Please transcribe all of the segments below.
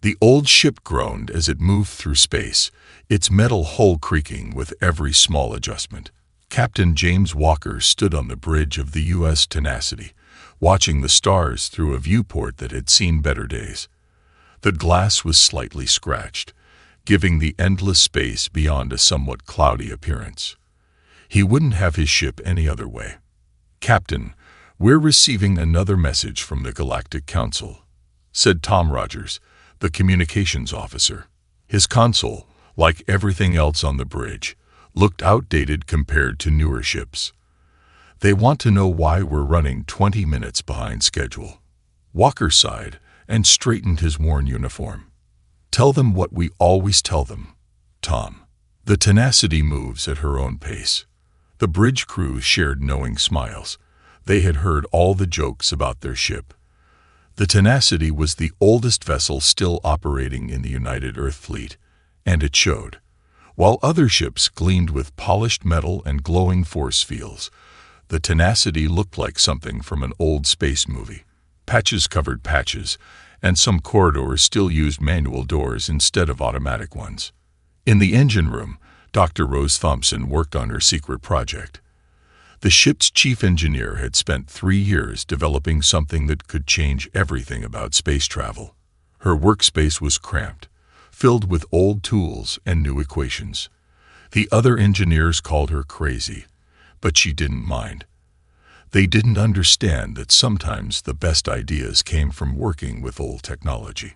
The old ship groaned as it moved through space, its metal hull creaking with every small adjustment. Captain James Walker stood on the bridge of the U.S. Tenacity, watching the stars through a viewport that had seen better days. The glass was slightly scratched, giving the endless space beyond a somewhat cloudy appearance. He wouldn't have his ship any other way. "Captain, we're receiving another message from the Galactic Council," said Tom Rogers, the communications officer. His console, like everything else on the bridge, looked outdated compared to newer ships. "They want to know why we're running 20 minutes behind schedule." Walker sighed and straightened his worn uniform. "Tell them what we always tell them, Tom. The Tenacity moves at her own pace." The bridge crew shared knowing smiles. They had heard all the jokes about their ship. The Tenacity was the oldest vessel still operating in the United Earth Fleet, and it showed. While other ships gleamed with polished metal and glowing force fields, the Tenacity looked like something from an old space movie. Patches covered patches, and some corridors still used manual doors instead of automatic ones. In the engine room, Dr. Rose Thompson worked on her secret project. The ship's chief engineer had spent 3 years developing something that could change everything about space travel. Her workspace was cramped, filled with old tools and new equations. The other engineers called her crazy, but she didn't mind. They didn't understand that sometimes the best ideas came from working with old technology.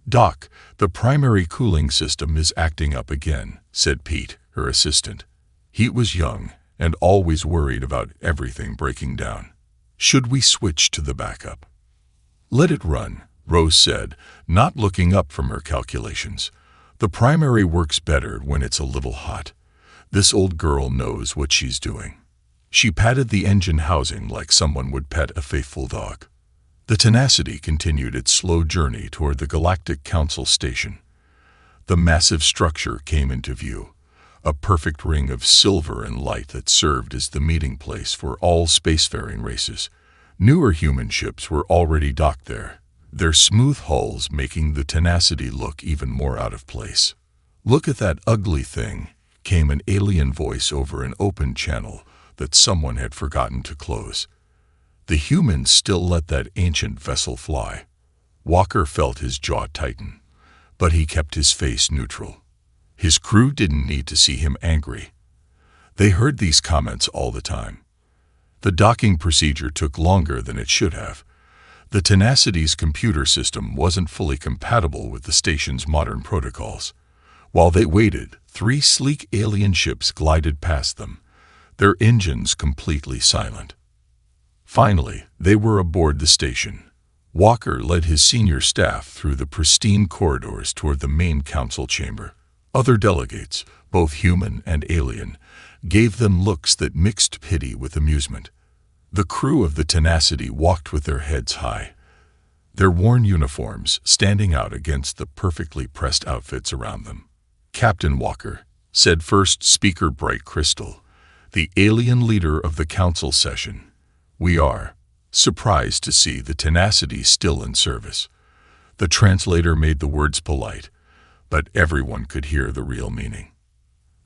"Doc, the primary cooling system is acting up again," said Pete, her assistant. He was young and always worried about everything breaking down. "Should we switch to the backup?" "Let it run," Rose said, not looking up from her calculations. "The primary works better when it's a little hot. This old girl knows what she's doing." She patted the engine housing like someone would pet a faithful dog. The Tenacity continued its slow journey toward the Galactic Council station. The massive structure came into view, a perfect ring of silver and light that served as the meeting place for all spacefaring races. Newer human ships were already docked there, their smooth hulls making the Tenacity look even more out of place. "Look at that ugly thing," came an alien voice over an open channel that someone had forgotten to close. The humans still let that ancient vessel fly. Walker felt his jaw tighten, but he kept his face neutral. His crew didn't need to see him angry. They heard these comments all the time. The docking procedure took longer than it should have. The Tenacity's computer system wasn't fully compatible with the station's modern protocols. While they waited, 3 sleek alien ships glided past them, their engines completely silent. Finally, they were aboard the station. Walker led his senior staff through the pristine corridors toward the main council chamber. Other delegates, both human and alien, gave them looks that mixed pity with amusement. The crew of the Tenacity walked with their heads high, their worn uniforms standing out against the perfectly pressed outfits around them. "Captain Walker," said first speaker Bright Crystal, the alien leader of the council session, "we are surprised to see the Tenacity still in service." The translator made the words polite, but everyone could hear the real meaning.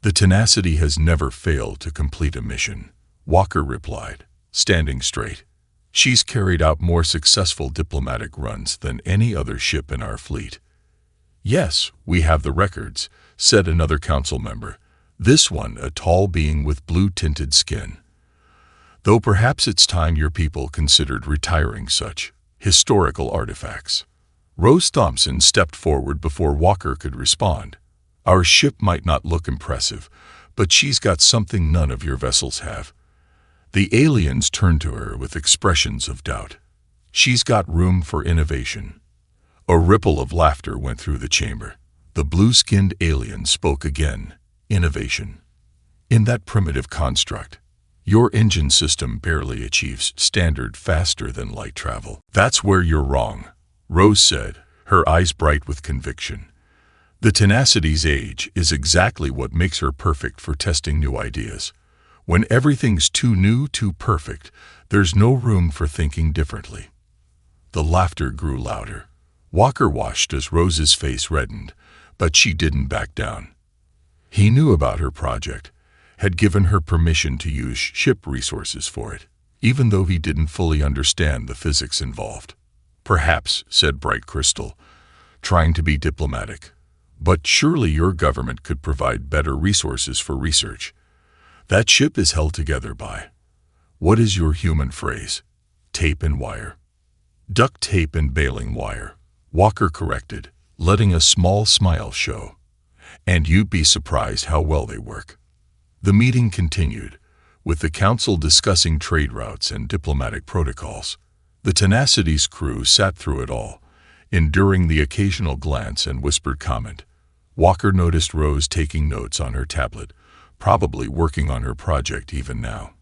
"The Tenacity has never failed to complete a mission," Walker replied, standing straight. "She's carried out more successful diplomatic runs than any other ship in our fleet." "Yes, we have the records," said another council member, this one a tall being with blue-tinted skin. "Though perhaps it's time your people considered retiring such historical artifacts." Rose Thompson stepped forward before Walker could respond. "Our ship might not look impressive, but she's got something none of your vessels have." The aliens turned to her with expressions of doubt. "She's got room for innovation." A ripple of laughter went through the chamber. The blue-skinned alien spoke again. "Innovation. In that primitive construct, your engine system barely achieves standard faster than light travel." "That's where you're wrong," Rose said, her eyes bright with conviction. "The Tenacity's age is exactly what makes her perfect for testing new ideas. When everything's too new, too perfect, there's no room for thinking differently." The laughter grew louder. Walker watched as Rose's face reddened, but she didn't back down. He knew about her project, had given her permission to use ship resources for it, even though he didn't fully understand the physics involved. "Perhaps," said Bright Crystal, trying to be diplomatic, "but surely your government could provide better resources for research. That ship is held together by, what is your human phrase? Tape and wire." "Duct tape and baling wire," Walker corrected, letting a small smile show. "And you'd be surprised how well they work." The meeting continued, with the council discussing trade routes and diplomatic protocols. The Tenacity's crew sat through it all, enduring the occasional glance and whispered comment. Walker noticed Rose taking notes on her tablet, probably working on her project even now.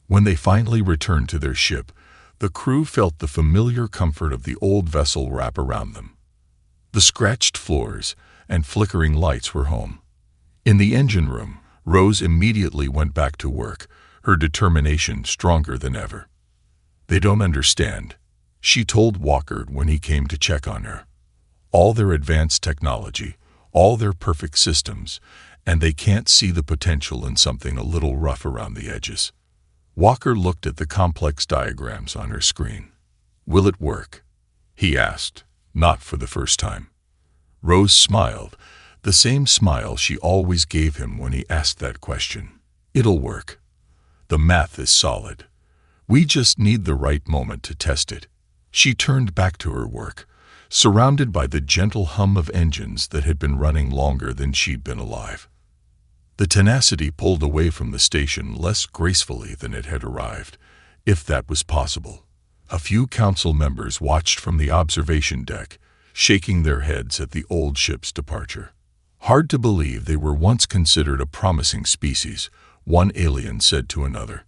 When they finally returned to their ship, the crew felt the familiar comfort of the old vessel wrap around them. The scratched floors and flickering lights were home. In the engine room, Rose immediately went back to work, her determination stronger than ever. "They don't understand," she told Walker when he came to check on her. "All their advanced technology, all their perfect systems, and they can't see the potential in something a little rough around the edges." Walker looked at the complex diagrams on her screen. "Will it work?" he asked, not for the first time. Rose smiled, the same smile she always gave him when he asked that question. "It'll work. The math is solid. We just need the right moment to test it." She turned back to her work, surrounded by the gentle hum of engines that had been running longer than she'd been alive. The Tenacity pulled away from the station less gracefully than it had arrived, if that was possible. A few council members watched from the observation deck, shaking their heads at the old ship's departure. "Hard to believe they were once considered a promising species," one alien said to another.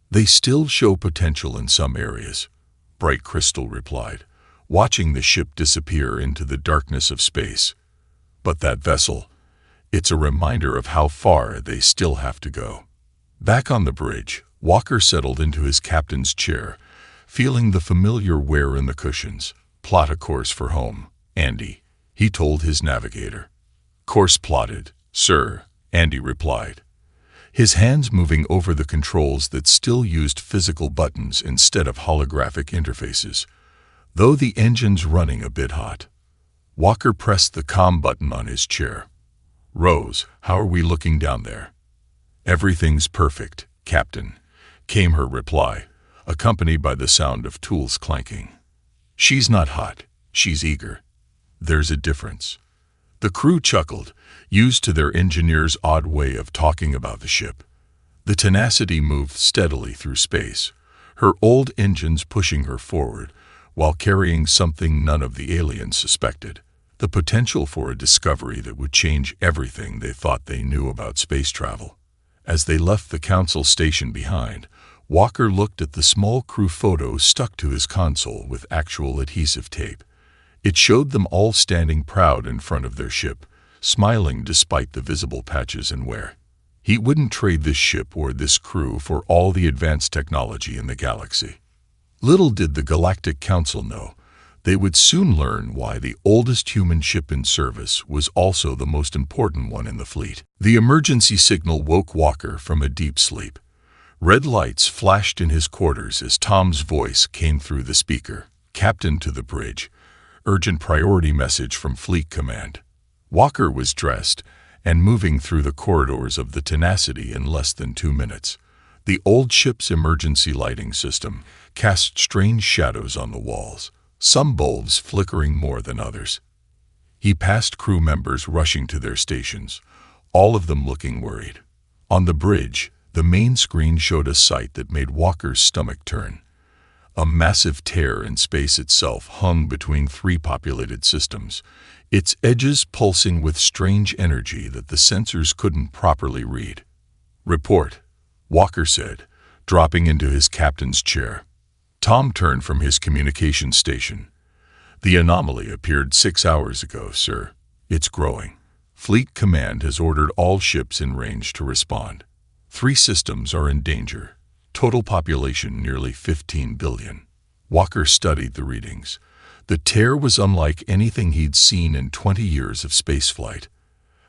"They still show potential in some areas," Bright Crystal replied, watching the ship disappear into the darkness of space. "But that vessel, it's a reminder of how far they still have to go." Back on the bridge, Walker settled into his captain's chair, feeling the familiar wear in the cushions. "Plot a course for home, Andy," he told his navigator. "Course plotted, sir," Andy replied, his hands moving over the controls that still used physical buttons instead of holographic interfaces, though the engine's running a bit hot. Walker pressed the comm button on his chair. "Rose, how are we looking down there?" "Everything's perfect, Captain," came her reply, accompanied by the sound of tools clanking. "She's not hot, she's eager. There's a difference." The crew chuckled, used to their engineer's odd way of talking about the ship. The Tenacity moved steadily through space, her old engines pushing her forward, while carrying something none of the aliens suspected: the potential for a discovery that would change everything they thought they knew about space travel. As they left the council station behind, Walker looked at the small crew photo stuck to his console with actual adhesive tape. It showed them all standing proud in front of their ship, smiling despite the visible patches and wear. He wouldn't trade this ship or this crew for all the advanced technology in the galaxy. Little did the Galactic Council know, they would soon learn why the oldest human ship in service was also the most important one in the fleet. The emergency signal woke Walker from a deep sleep. Red lights flashed in his quarters as Tom's voice came through the speaker. "Captain to the bridge. Urgent priority message from Fleet Command." Walker was dressed and moving through the corridors of the Tenacity in less than 2 minutes. The old ship's emergency lighting system cast strange shadows on the walls, some bulbs flickering more than others. He passed crew members rushing to their stations, all of them looking worried. On the bridge, the main screen showed a sight that made Walker's stomach turn. A massive tear in space itself hung between 3 populated systems, its edges pulsing with strange energy that the sensors couldn't properly read. "Report," Walker said, dropping into his captain's chair. Tom turned from his communication station. "The anomaly appeared 6 hours ago, sir. It's growing. Fleet Command has ordered all ships in range to respond. 3 systems are in danger. Total population nearly 15 billion. Walker studied the readings. The tear was unlike anything he'd seen in 20 years of spaceflight.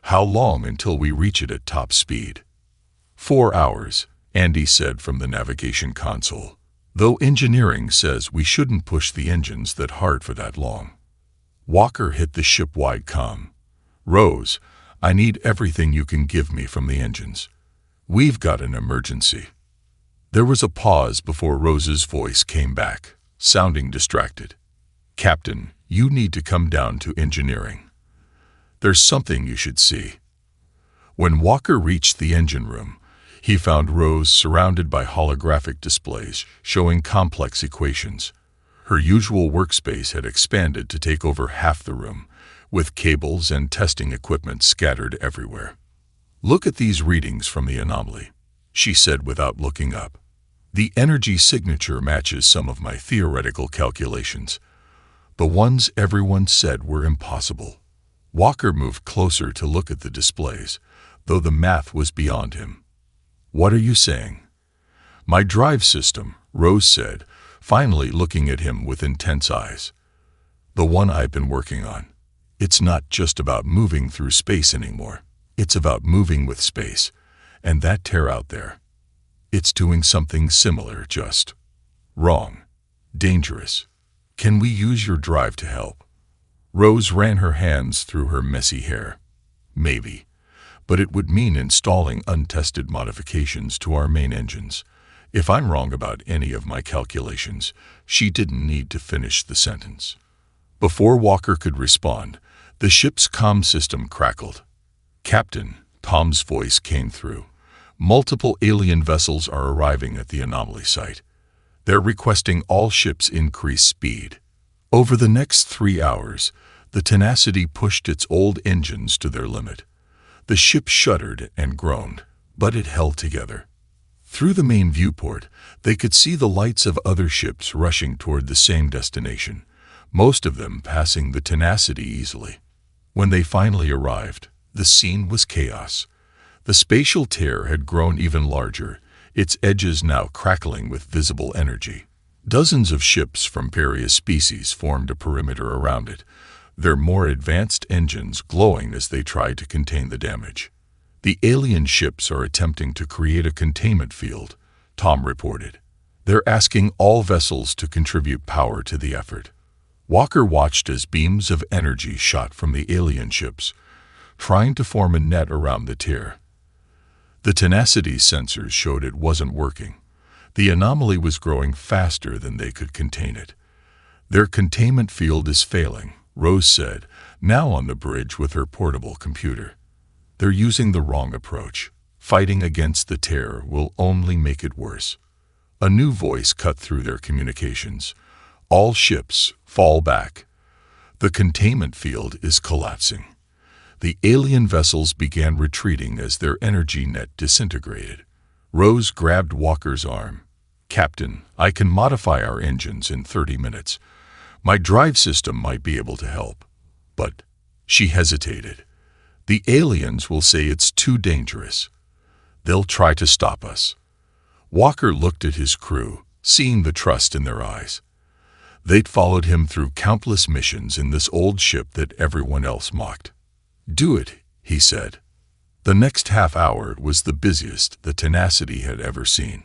How long until we reach it at top speed? 4 hours, Andy said from the navigation console. Though engineering says we shouldn't push the engines that hard for that long. Walker hit the ship-wide comm. Rose, I need everything you can give me from the engines. We've got an emergency. There was a pause before Rose's voice came back, sounding distracted. Captain, you need to come down to engineering. There's something you should see. When Walker reached the engine room, he found Rose surrounded by holographic displays showing complex equations. Her usual workspace had expanded to take over half the room, with cables and testing equipment scattered everywhere. Look at these readings from the anomaly, she said without looking up. The energy signature matches some of my theoretical calculations. The ones everyone said were impossible. Walker moved closer to look at the displays, though the math was beyond him. What are you saying? My drive system, Rose said, finally looking at him with intense eyes. The one I've been working on. It's not just about moving through space anymore. It's about moving with space. And that tear out there. It's doing something similar, just wrong. Dangerous. Can we use your drive to help? Rose ran her hands through her messy hair. Maybe. But it would mean installing untested modifications to our main engines. If I'm wrong about any of my calculations, she didn't need to finish the sentence. Before Walker could respond, the ship's comm system crackled. Captain, Tom's voice came through. Multiple alien vessels are arriving at the anomaly site. They're requesting all ships increase speed. Over the next 3 hours, the Tenacity pushed its old engines to their limit. The ship shuddered and groaned, but it held together. Through the main viewport, they could see the lights of other ships rushing toward the same destination, most of them passing the Tenacity easily. When they finally arrived, the scene was chaos. The spatial tear had grown even larger, its edges now crackling with visible energy. Dozens of ships from various species formed a perimeter around it, their more advanced engines glowing as they tried to contain the damage. The alien ships are attempting to create a containment field, Tom reported. They're asking all vessels to contribute power to the effort. Walker watched as beams of energy shot from the alien ships, trying to form a net around the tear. The Tenacity's sensors showed it wasn't working. The anomaly was growing faster than they could contain it. Their containment field is failing, Rose said, now on the bridge with her portable computer. They're using the wrong approach. Fighting against the tear will only make it worse. A new voice cut through their communications. All ships, fall back. The containment field is collapsing. The alien vessels began retreating as their energy net disintegrated. Rose grabbed Walker's arm. Captain, I can modify our engines in 30 minutes. My drive system might be able to help. But she hesitated. The aliens will say it's too dangerous. They'll try to stop us. Walker looked at his crew, seeing the trust in their eyes. They'd followed him through countless missions in this old ship that everyone else mocked. Do it, he said. The next half hour was the busiest the Tenacity had ever seen.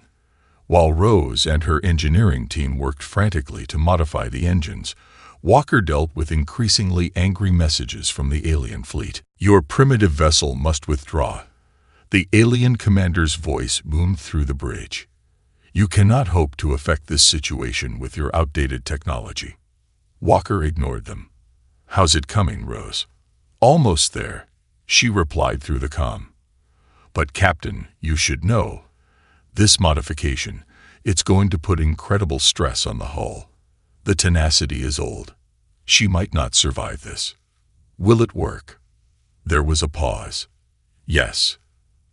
While Rose and her engineering team worked frantically to modify the engines, Walker dealt with increasingly angry messages from the alien fleet. Your primitive vessel must withdraw. The alien commander's voice boomed through the bridge. You cannot hope to affect this situation with your outdated technology. Walker ignored them. How's it coming, Rose? Almost there, she replied through the comm. But Captain, you should know. This modification, it's going to put incredible stress on the hull. The Tenacity is old. She might not survive this. Will it work? There was a pause. Yes.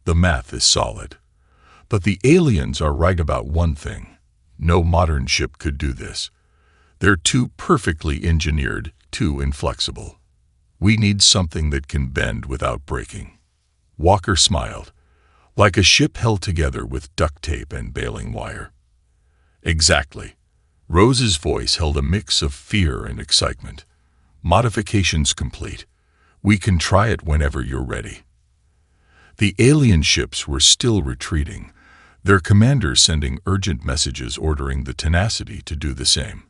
The math is solid. But the aliens are right about one thing. No modern ship could do this. They're too perfectly engineered, too inflexible. We need something that can bend without breaking. Walker smiled, like a ship held together with duct tape and baling wire. Exactly. Rose's voice held a mix of fear and excitement. "Modifications complete. We can try it whenever you're ready." The alien ships were still retreating, their commanders sending urgent messages ordering the Tenacity to do the same.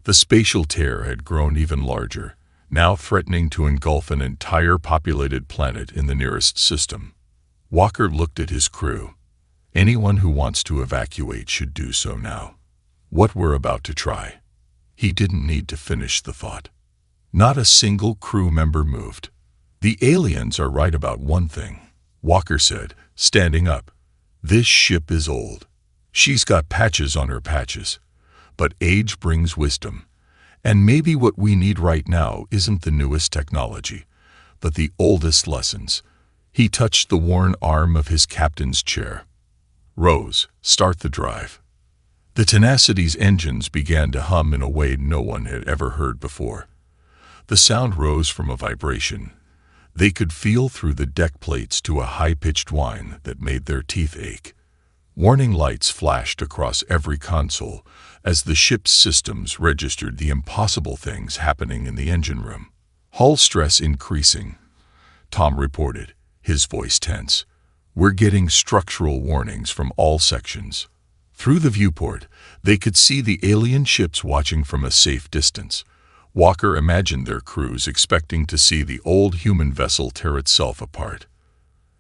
The spatial tear had grown even larger, now threatening to engulf an entire populated planet in the nearest system. Walker looked at his crew. Anyone who wants to evacuate should do so now. What we're about to try. He didn't need to finish the thought. Not a single crew member moved. "The aliens are right about one thing," Walker said, standing up. "This ship is old. She's got patches on her patches. But age brings wisdom. And maybe what we need right now isn't the newest technology, but the oldest lessons." He touched the worn arm of his captain's chair. "Rose, start the drive." The Tenacity's engines began to hum in a way no one had ever heard before. The sound rose from a vibration. They could feel through the deck plates to a high-pitched whine that made their teeth ache. Warning lights flashed across every console as the ship's systems registered the impossible things happening in the engine room. "Hull stress increasing," Tom reported, his voice tense. "We're getting structural warnings from all sections." Through the viewport, they could see the alien ships watching from a safe distance. Walker imagined their crews expecting to see the old human vessel tear itself apart.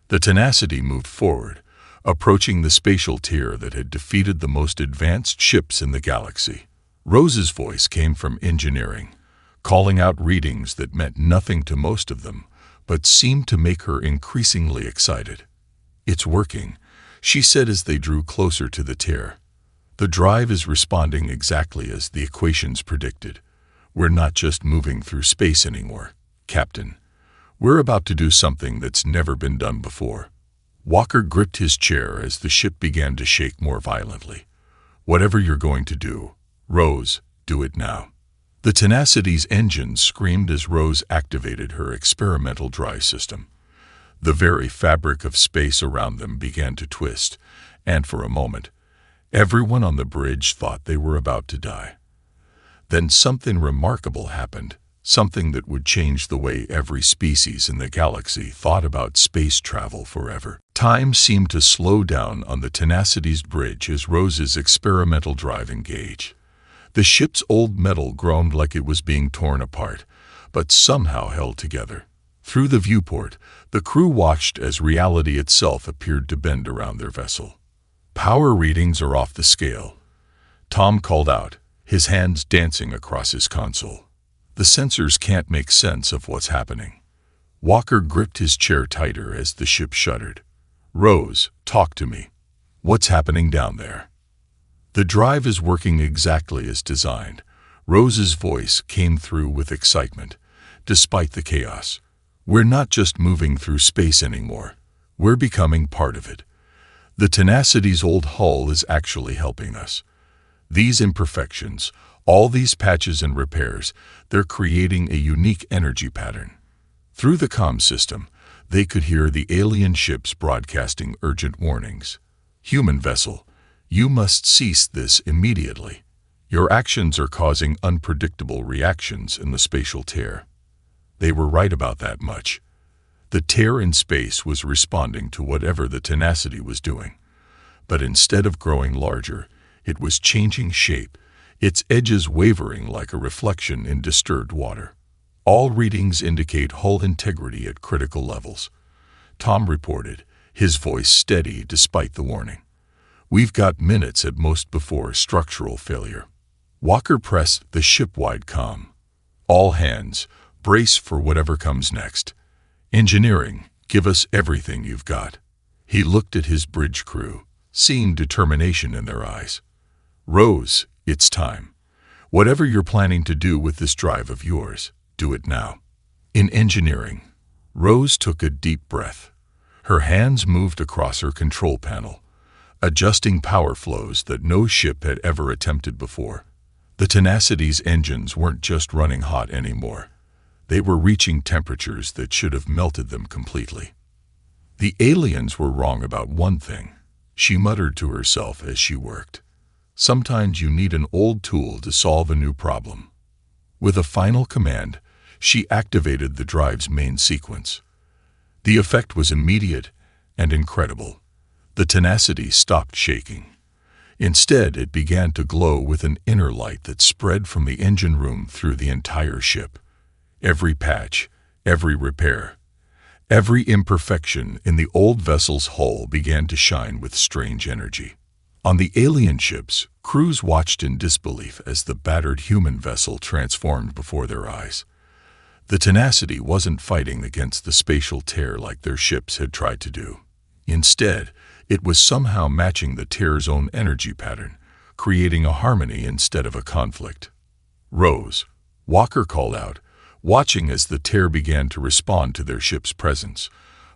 The Tenacity moved forward, approaching the spatial tier that had defeated the most advanced ships in the galaxy. Rose's voice came from engineering, calling out readings that meant nothing to most of them, but seemed to make her increasingly excited. "It's working," she said as they drew closer to the tier. "The drive is responding exactly as the equations predicted. We're not just moving through space anymore, Captain. We're about to do something that's never been done before." Walker gripped his chair as the ship began to shake more violently. "Whatever you're going to do, Rose, do it now." The Tenacity's engines screamed as Rose activated her experimental drive system. The very fabric of space around them began to twist, and for a moment, everyone on the bridge thought they were about to die. Then something remarkable happened, something that would change the way every species in the galaxy thought about space travel forever. Time seemed to slow down on the Tenacity's bridge as Rose's experimental drive engaged. The ship's old metal groaned like it was being torn apart, but somehow held together. Through the viewport, the crew watched as reality itself appeared to bend around their vessel. "Power readings are off the scale," Tom called out, his hands dancing across his console. "The sensors can't make sense of what's happening." Walker gripped his chair tighter as the ship shuddered. "Rose, talk to me. What's happening down there?" "The drive is working exactly as designed." Rose's voice came through with excitement, despite the chaos. "We're not just moving through space anymore. We're becoming part of it. The Tenacity's old hull is actually helping us. These imperfections, all these patches and repairs, they're creating a unique energy pattern." Through the comm system, they could hear the alien ships broadcasting urgent warnings. "Human vessel, you must cease this immediately. Your actions are causing unpredictable reactions in the spatial tear." They were right about that much. The tear in space was responding to whatever the Tenacity was doing. But instead of growing larger, it was changing shape, its edges wavering like a reflection in disturbed water. "All readings indicate hull integrity at critical levels," Tom reported, his voice steady despite the warning. "We've got minutes at most before structural failure." Walker pressed the ship-wide comm. "All hands, brace for whatever comes next. Engineering, give us everything you've got." He looked at his bridge crew, seeing determination in their eyes. "Rose, it's time. Whatever you're planning to do with this drive of yours, do it now." In engineering, Rose took a deep breath. Her hands moved across her control panel, adjusting power flows that no ship had ever attempted before. The Tenacity's engines weren't just running hot anymore. They were reaching temperatures that should have melted them completely. "The aliens were wrong about one thing," she muttered to herself as she worked. Sometimes you need an old tool to solve a new problem. With a final command, she activated the drive's main sequence. The effect was immediate and incredible. The tenacity stopped shaking. Instead, it began to glow with an inner light that spread from the engine room through the entire ship. Every patch, every repair, every imperfection in the old vessel's hull began to shine with strange energy. On the alien ships, crews watched in disbelief as the battered human vessel transformed before their eyes. The tenacity wasn't fighting against the spatial tear like their ships had tried to do. Instead, it was somehow matching the tear's own energy pattern, creating a harmony instead of a conflict. "Rose," Walker called out, watching as the tear began to respond to their ship's presence.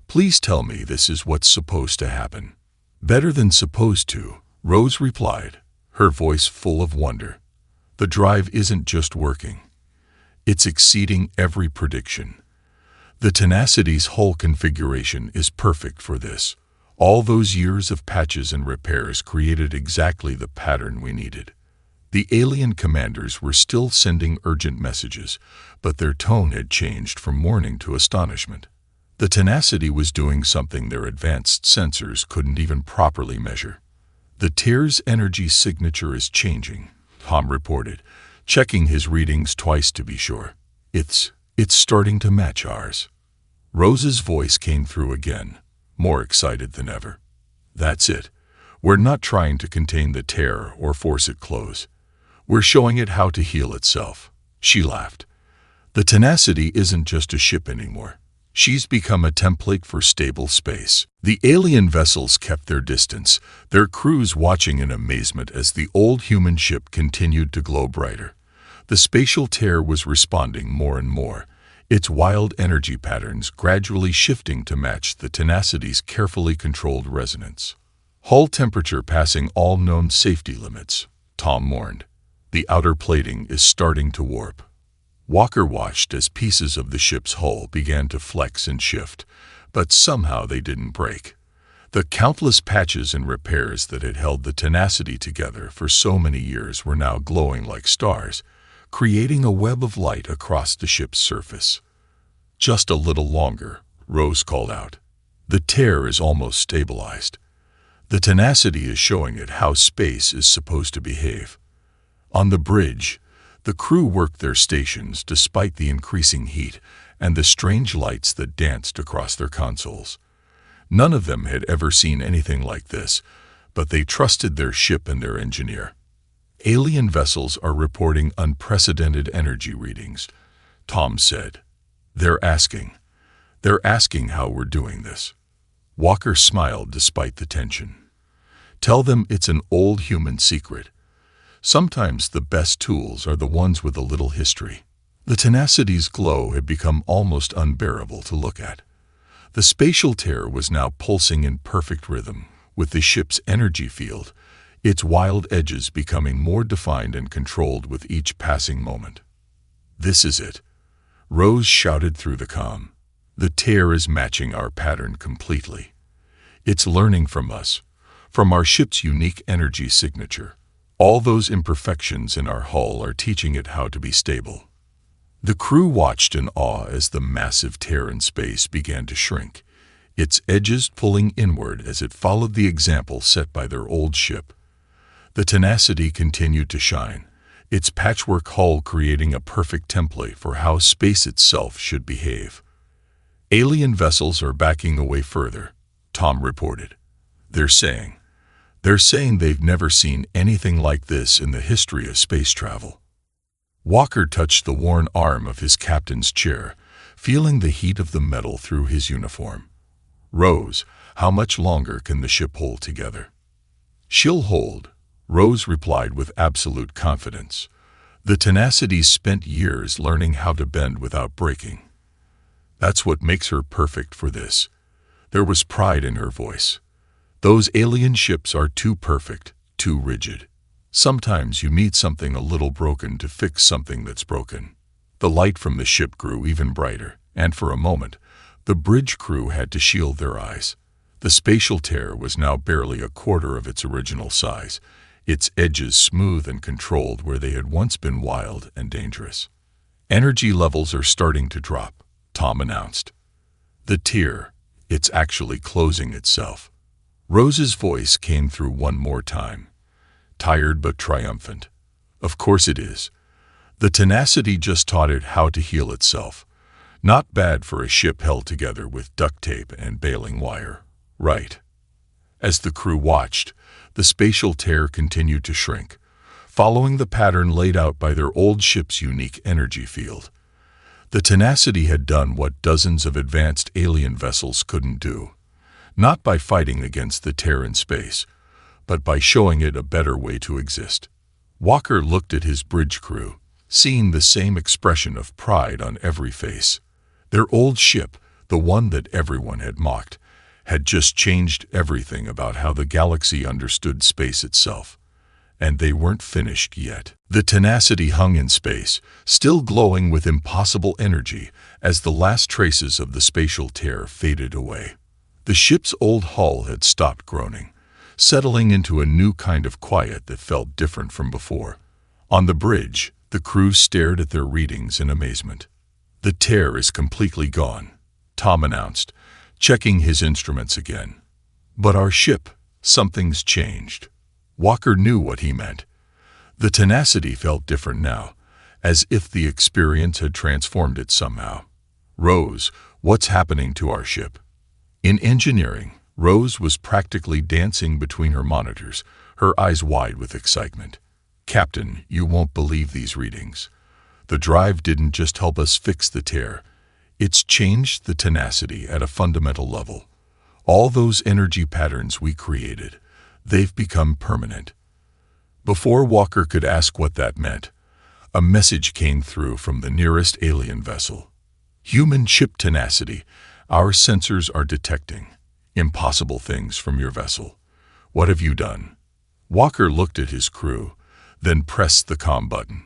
"Please tell me this is what's supposed to happen." "Better than supposed to," Rose replied, her voice full of wonder. "The drive isn't just working. It's exceeding every prediction. The tenacity's hull configuration is perfect for this. All those years of patches and repairs created exactly the pattern we needed." The alien commanders were still sending urgent messages, but their tone had changed from warning to astonishment. The tenacity was doing something their advanced sensors couldn't even properly measure. "The tear's energy signature is changing," Tom reported, checking his readings twice to be sure. It's starting to match ours." Rose's voice came through again, more excited than ever. "That's it. We're not trying to contain the tear or force it close. We're showing it how to heal itself." She laughed. "The tenacity isn't just a ship anymore. She's become a template for stable space." The alien vessels kept their distance, their crews watching in amazement as the old human ship continued to glow brighter. The spatial tear was responding more and more, its wild energy patterns gradually shifting to match the tenacity's carefully controlled resonance. "Hull temperature passing all known safety limits," Tom warned. "The outer plating is starting to warp." Walker watched as pieces of the ship's hull began to flex and shift, but somehow they didn't break. The countless patches and repairs that had held the tenacity together for so many years were now glowing like stars, creating a web of light across the ship's surface. "Just a little longer," Rose called out. "The tear is almost stabilized. The tenacity is showing it how space is supposed to behave." On the bridge, the crew worked their stations despite the increasing heat and the strange lights that danced across their consoles. None of them had ever seen anything like this, but they trusted their ship and their engineer. "Alien vessels are reporting unprecedented energy readings," Tom said. They're asking how we're doing this." Walker smiled despite the tension. "Tell them it's an old human secret. Sometimes the best tools are the ones with a little history." The tenacity's glow had become almost unbearable to look at. The spatial tear was now pulsing in perfect rhythm with the ship's energy field, its wild edges becoming more defined and controlled with each passing moment. "This is it," Rose shouted through the comm. "The tear is matching our pattern completely. It's learning from us, from our ship's unique energy signature. All those imperfections in our hull are teaching it how to be stable." The crew watched in awe as the massive tear in space began to shrink, its edges pulling inward as it followed the example set by their old ship. The tenacity continued to shine, its patchwork hull creating a perfect template for how space itself should behave. "Alien vessels are backing away further," Tom reported. They're saying they've never seen anything like this in the history of space travel." Walker touched the worn arm of his captain's chair, feeling the heat of the metal through his uniform. "Rose, how much longer can the ship hold together?" "She'll hold," Rose replied with absolute confidence. "The tenacity's spent years learning how to bend without breaking. That's what makes her perfect for this." There was pride in her voice. "Those alien ships are too perfect, too rigid. Sometimes you need something a little broken to fix something that's broken." The light from the ship grew even brighter, and for a moment, the bridge crew had to shield their eyes. The spatial tear was now barely a quarter of its original size, its edges smooth and controlled where they had once been wild and dangerous. "Energy levels are starting to drop," Tom announced. "The tier, it's actually closing itself." Rose's voice came through one more time, tired but triumphant. "Of course it is. The tenacity just taught it how to heal itself. Not bad for a ship held together with duct tape and baling wire, right?" As the crew watched, the spatial tear continued to shrink, following the pattern laid out by their old ship's unique energy field. The tenacity had done what dozens of advanced alien vessels couldn't do, not by fighting against the tear in space, but by showing it a better way to exist. Walker looked at his bridge crew, seeing the same expression of pride on every face. Their old ship, the one that everyone had mocked, had just changed everything about how the galaxy understood space itself. And they weren't finished yet. The tenacity hung in space, still glowing with impossible energy as the last traces of the spatial tear faded away. The ship's old hull had stopped groaning, settling into a new kind of quiet that felt different from before. On the bridge, the crew stared at their readings in amazement. "The tear is completely gone," Tom announced, checking his instruments again. "But our ship, something's changed." Walker knew what he meant. The tenacity felt different now, as if the experience had transformed it somehow. "Rose, what's happening to our ship?" In engineering, Rose was practically dancing between her monitors, her eyes wide with excitement. "Captain, you won't believe these readings. The drive didn't just help us fix the tear. It's changed the tenacity at a fundamental level. All those energy patterns we created, they've become permanent." Before Walker could ask what that meant, a message came through from the nearest alien vessel. "Human ship tenacity, our sensors are detecting impossible things from your vessel. What have you done?" Walker looked at his crew, then pressed the comm button.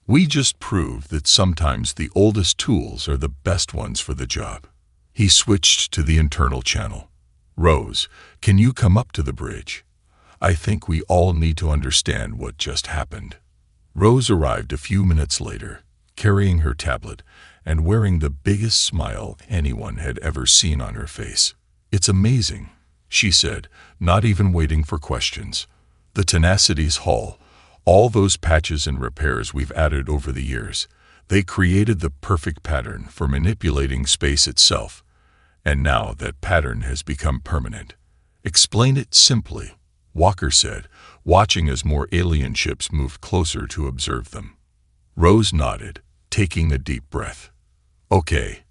"We just proved that sometimes the oldest tools are the best ones for the job." He switched to the internal channel. "Rose, can you come up to the bridge? I think we all need to understand what just happened." Rose arrived a few minutes later, carrying her tablet and wearing the biggest smile anyone had ever seen on her face. "It's amazing," she said, not even waiting for questions. "The tenacity's hull, all those patches and repairs we've added over the years, they created the perfect pattern for manipulating space itself. And now that pattern has become permanent." "Explain it simply," Walker said, watching as more alien ships moved closer to observe them. Rose nodded, taking a deep breath. "Okay,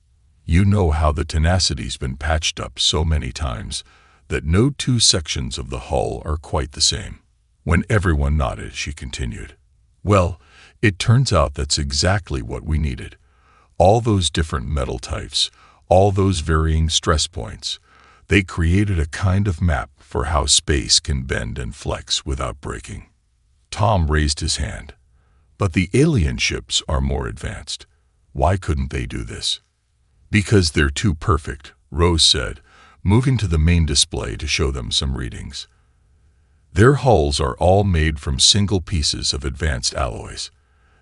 you know how the tenacity's been patched up so many times that no two sections of the hull are quite the same." When everyone nodded, she continued, "Well, it turns out that's exactly what we needed. All those different metal types, all those varying stress points, they created a kind of map for how space can bend and flex without breaking." Tom raised his hand. "But the alien ships are more advanced. Why couldn't they do this?" "Because they're too perfect," Rose said, moving to the main display to show them some readings. "Their hulls are all made from single pieces of advanced alloys.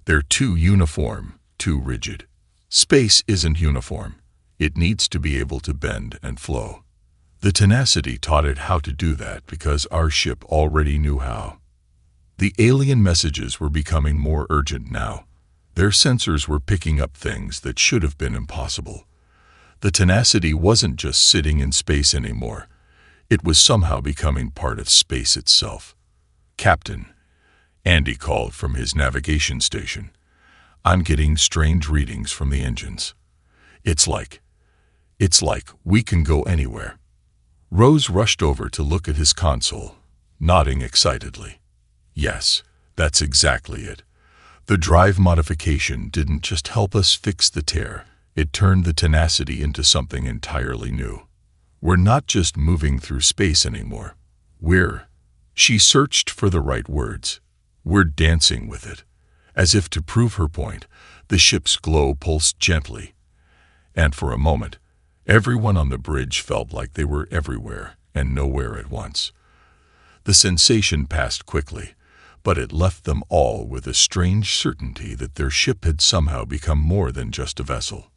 They're too uniform, too rigid. Space isn't uniform. It needs to be able to bend and flow. The tenacity taught it how to do that because our ship already knew how." The alien messages were becoming more urgent now. Their sensors were picking up things that should have been impossible. The tenacity wasn't just sitting in space anymore. It was somehow becoming part of space itself. "Captain," Andy called from his navigation station, "I'm getting strange readings from the engines. It's like we can go anywhere." Rose rushed over to look at his console, nodding excitedly. "Yes, that's exactly it. The drive modification didn't just help us fix the tear, it turned the tenacity into something entirely new. We're not just moving through space anymore. She searched for the right words. "We're dancing with it." As if to prove her point, the ship's glow pulsed gently. And for a moment, everyone on the bridge felt like they were everywhere and nowhere at once. The sensation passed quickly, but it left them all with a strange certainty that their ship had somehow become more than just a vessel.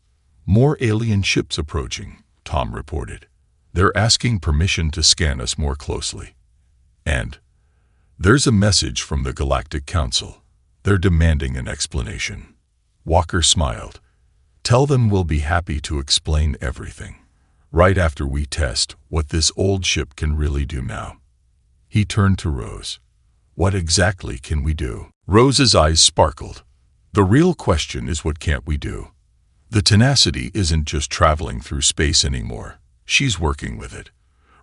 "More alien ships approaching," Tom reported. "They're asking permission to scan us more closely. And there's a message from the Galactic Council. They're demanding an explanation." Walker smiled. "Tell them we'll be happy to explain everything, right after we test what this old ship can really do now." He turned to Rose. "What exactly can we do?" Rose's eyes sparkled. "The real question is, what can't we do? The Tenacity isn't just traveling through space anymore. She's working with it.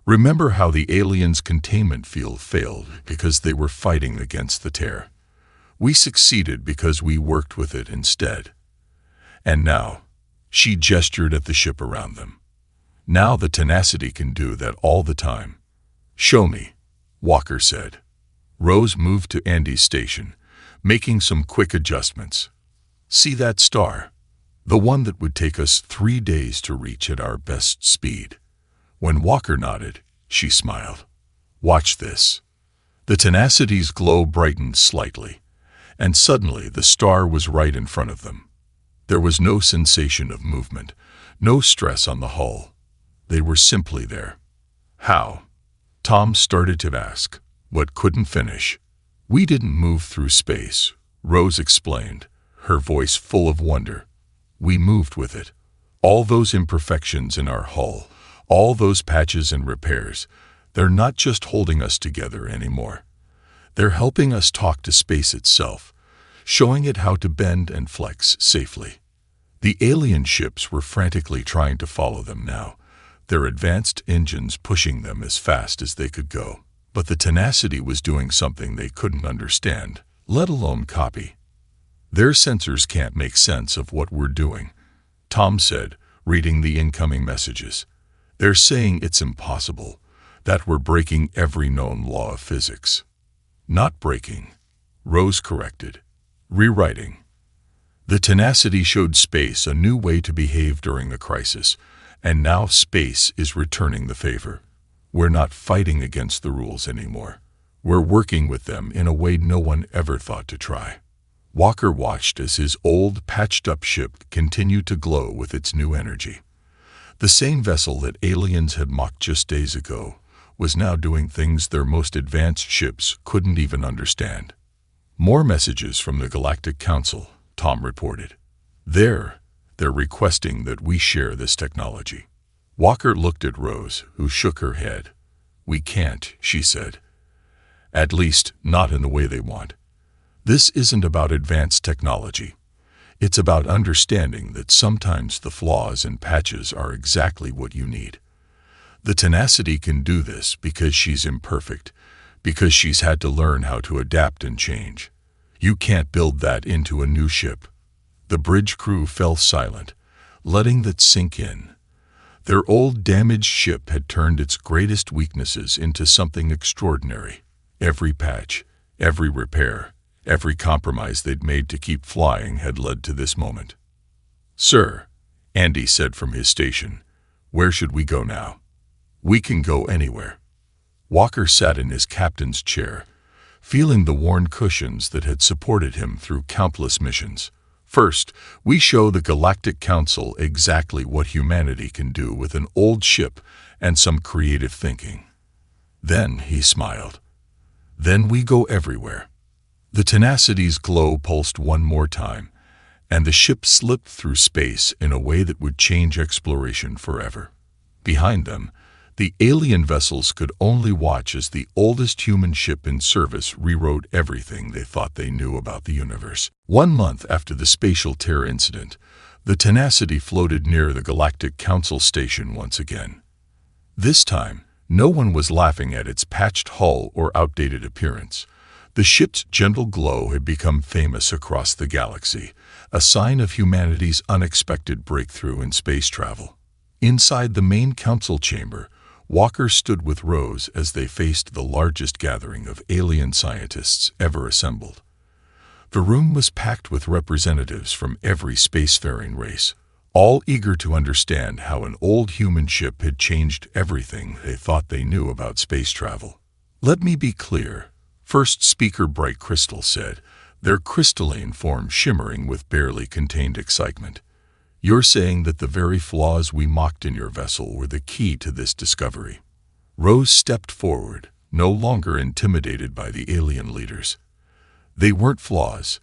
Remember how the aliens' containment field failed because they were fighting against the tear? We succeeded because we worked with it instead. And now," she gestured at the ship around them, "now the Tenacity can do that all the time." "Show me," Walker said. Rose moved to Andy's station, making some quick adjustments. "See that star? The one that would take us 3 days to reach at our best speed." When Walker nodded, she smiled. "Watch this." The Tenacity's glow brightened slightly, and suddenly the star was right in front of them. There was no sensation of movement, no stress on the hull. They were simply there. "How?" Tom started to ask, but couldn't finish. "We didn't move through space," Rose explained, her voice full of wonder. "We moved with it. All those imperfections in our hull, all those patches and repairs, they're not just holding us together anymore. They're helping us talk to space itself, showing it how to bend and flex safely." The alien ships were frantically trying to follow them now, their advanced engines pushing them as fast as they could go. But the Tenacity was doing something they couldn't understand, let alone copy. "Their sensors can't make sense of what we're doing," Tom said, reading the incoming messages. "They're saying it's impossible, that we're breaking every known law of physics." "Not breaking," Rose corrected. "Rewriting." The Tenacity showed space a new way to behave during the crisis, and now space is returning the favor. We're not fighting against the rules anymore. We're working with them in a way no one ever thought to try. Walker watched as his old, patched-up ship continued to glow with its new energy. The same vessel that aliens had mocked just days ago was now doing things their most advanced ships couldn't even understand. "More messages from the Galactic Council," Tom reported. They're requesting that we share this technology." Walker looked at Rose, who shook her head. "We can't," she said. "At least, not in the way they want. This isn't about advanced technology. It's about understanding that sometimes the flaws and patches are exactly what you need. The Tenacity can do this because she's imperfect, because she's had to learn how to adapt and change. You can't build that into a new ship." The bridge crew fell silent, letting that sink in. Their old damaged ship had turned its greatest weaknesses into something extraordinary. Every patch, every repair, every compromise they'd made to keep flying had led to this moment. "Sir," Andy said from his station, "where should we go now?" "We can go anywhere." Walker sat in his captain's chair, feeling the worn cushions that had supported him through countless missions. "First, we show the Galactic Council exactly what humanity can do with an old ship and some creative thinking. Then," he smiled, "then we go everywhere." The Tenacity's glow pulsed one more time, and the ship slipped through space in a way that would change exploration forever. Behind them, the alien vessels could only watch as the oldest human ship in service rewrote everything they thought they knew about the universe. 1 month after the spatial tear incident, the Tenacity floated near the Galactic Council station once again. This time, no one was laughing at its patched hull or outdated appearance. The ship's gentle glow had become famous across the galaxy, a sign of humanity's unexpected breakthrough in space travel. Inside the main council chamber, Walker stood with Rose as they faced the largest gathering of alien scientists ever assembled. The room was packed with representatives from every spacefaring race, all eager to understand how an old human ship had changed everything they thought they knew about space travel. "Let me be clear," First speaker Bright Crystal said, their crystalline form shimmering with barely contained excitement. You're saying that the very flaws we mocked in your vessel were the key to this discovery. Rose stepped forward, no longer intimidated by the alien leaders. They weren't flaws.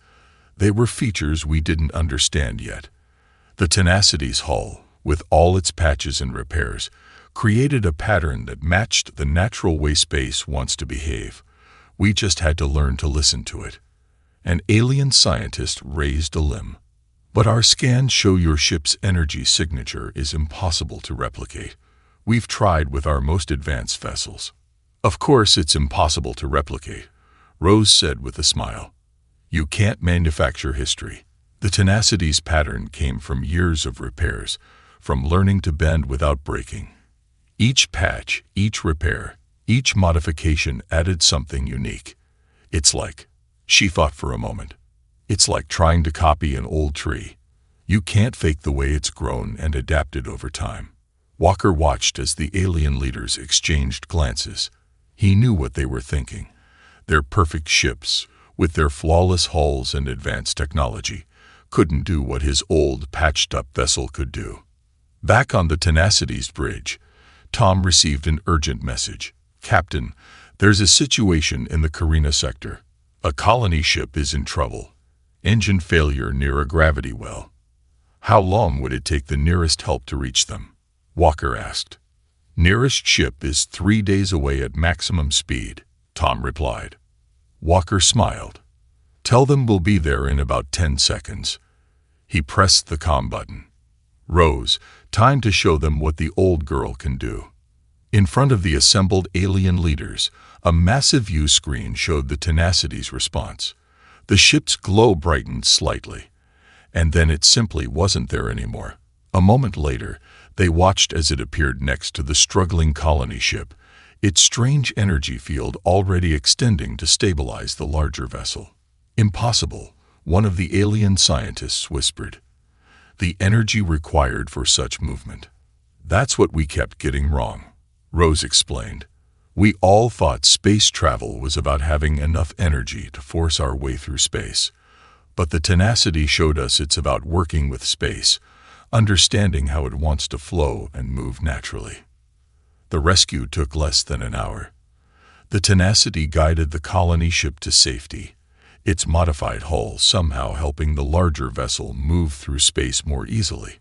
They were features we didn't understand yet. The Tenacity's hull, with all its patches and repairs, created a pattern that matched the natural way space wants to behave. We just had to learn to listen to it. An alien scientist raised a limb. But our scans show your ship's energy signature is impossible to replicate. We've tried with our most advanced vessels. Of course it's impossible to replicate, Rose said with a smile. You can't manufacture history. The Tenacity's pattern came from years of repairs, from learning to bend without breaking. Each patch, each repair, each modification added something unique. It's like, she thought for a moment, it's like trying to copy an old tree. You can't fake the way it's grown and adapted over time. Walker watched as the alien leaders exchanged glances. He knew what they were thinking. Their perfect ships, with their flawless hulls and advanced technology, couldn't do what his old, patched-up vessel could do. Back on the Tenacity's bridge, Tom received an urgent message. Captain, there's a situation in the Carina sector. A colony ship is in trouble. Engine failure near a gravity well. How long would it take the nearest help to reach them? Walker asked. Nearest ship is 3 days away at maximum speed, Tom replied. Walker smiled. Tell them we'll be there in about 10 seconds. He pressed the comm button. Rose, time to show them what the old girl can do. In front of the assembled alien leaders, a massive view screen showed the Tenacity's response. The ship's glow brightened slightly, and then it simply wasn't there anymore. A moment later, they watched as it appeared next to the struggling colony ship, its strange energy field already extending to stabilize the larger vessel. Impossible, one of the alien scientists whispered. The energy required for such movement. That's what we kept getting wrong, Rose explained. We all thought space travel was about having enough energy to force our way through space. But the Tenacity showed us it's about working with space, understanding how it wants to flow and move naturally. The rescue took less than an hour. The Tenacity guided the colony ship to safety, its modified hull somehow helping the larger vessel move through space more easily.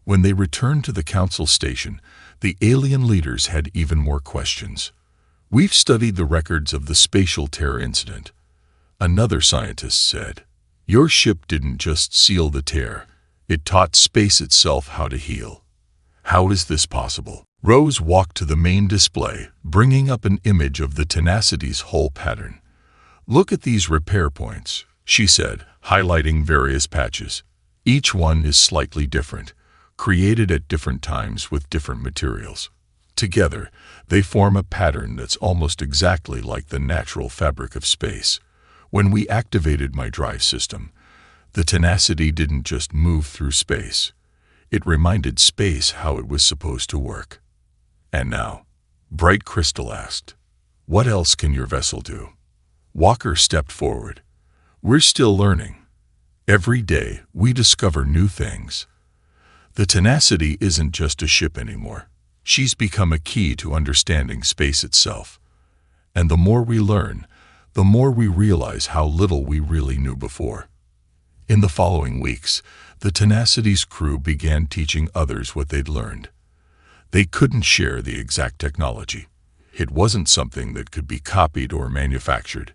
When they returned to the council station, the alien leaders had even more questions. We've studied the records of the spatial tear incident, another scientist said. Your ship didn't just seal the tear, it taught space itself how to heal. How is this possible? Rose walked to the main display, bringing up an image of the Tenacity's hull pattern. Look at these repair points, she said, highlighting various patches. Each one is slightly different, created at different times with different materials. Together, they form a pattern that's almost exactly like the natural fabric of space. When we activated my drive system, the Tenacity didn't just move through space. It reminded space how it was supposed to work. And now, Bright Crystal asked, what else can your vessel do? Walker stepped forward. We're still learning. Every day, we discover new things. The Tenacity isn't just a ship anymore. She's become a key to understanding space itself. And the more we learn, the more we realize how little we really knew before. In the following weeks, the Tenacity's crew began teaching others what they'd learned. They couldn't share the exact technology. It wasn't something that could be copied or manufactured.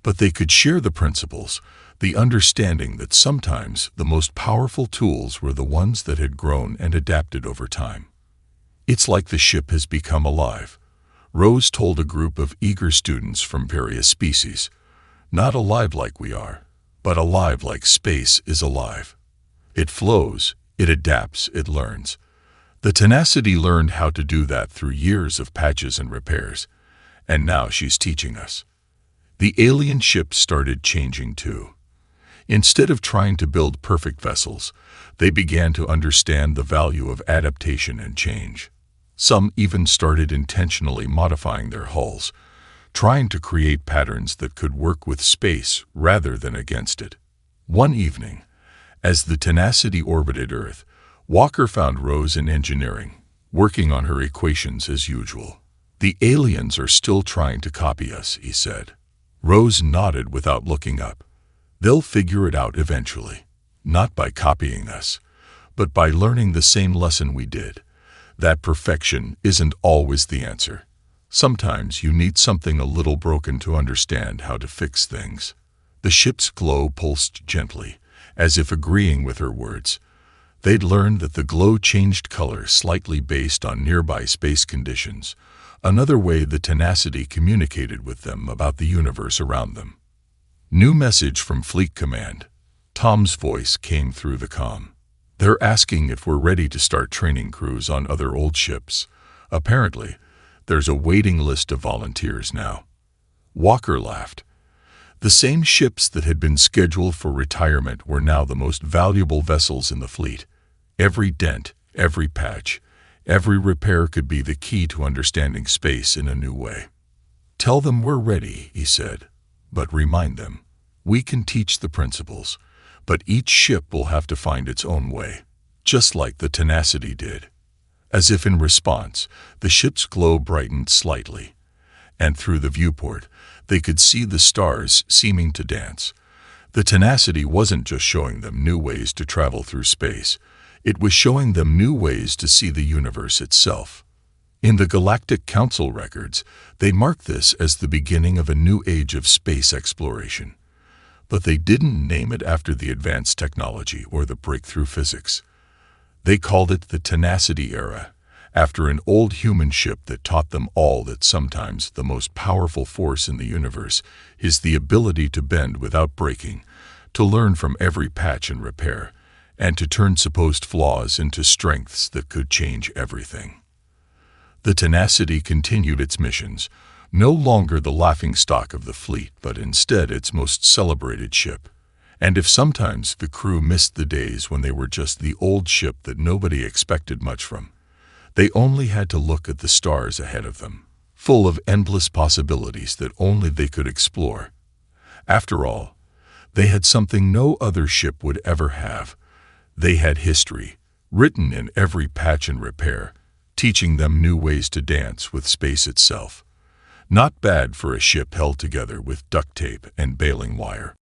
But they could share the principles, the understanding that sometimes the most powerful tools were the ones that had grown and adapted over time. It's like the ship has become alive, Rose told a group of eager students from various species. Not alive like we are, but alive like space is alive. It flows, it adapts, it learns. The Tenacity learned how to do that through years of patches and repairs, and now she's teaching us. The alien ship started changing too. Instead of trying to build perfect vessels, they began to understand the value of adaptation and change. Some even started intentionally modifying their hulls, trying to create patterns that could work with space rather than against it. One evening, as the Tenacity orbited Earth, Walker found Rose in engineering, working on her equations as usual. "The aliens are still trying to copy us," he said. Rose nodded without looking up. "They'll figure it out eventually. Not by copying us, but by learning the same lesson we did. That perfection isn't always the answer. Sometimes you need something a little broken to understand how to fix things." The ship's glow pulsed gently, as if agreeing with her words. They'd learned that the glow changed color slightly based on nearby space conditions, another way the Tenacity communicated with them about the universe around them. "New message from Fleet Command." Tom's voice came through the comm. "They're asking if we're ready to start training crews on other old ships. Apparently, there's a waiting list of volunteers now." Walker laughed. The same ships that had been scheduled for retirement were now the most valuable vessels in the fleet. Every dent, every patch, every repair could be the key to understanding space in a new way. "Tell them we're ready," he said, "but remind them, we can teach the principles, but each ship will have to find its own way, just like the Tenacity did." As if in response, the ship's glow brightened slightly, and through the viewport, they could see the stars seeming to dance. The Tenacity wasn't just showing them new ways to travel through space, it was showing them new ways to see the universe itself. In the Galactic Council records, they marked this as the beginning of a new age of space exploration. But they didn't name it after the advanced technology or the breakthrough physics. They called it the Tenacity Era, after an old human ship that taught them all that sometimes the most powerful force in the universe is the ability to bend without breaking, to learn from every patch and repair, and to turn supposed flaws into strengths that could change everything. The Tenacity continued its missions, no longer the laughingstock of the fleet, but instead its most celebrated ship. And if sometimes the crew missed the days when they were just the old ship that nobody expected much from, they only had to look at the stars ahead of them, full of endless possibilities that only they could explore. After all, they had something no other ship would ever have. They had history, written in every patch and repair, teaching them new ways to dance with space itself. Not bad for a ship held together with duct tape and baling wire.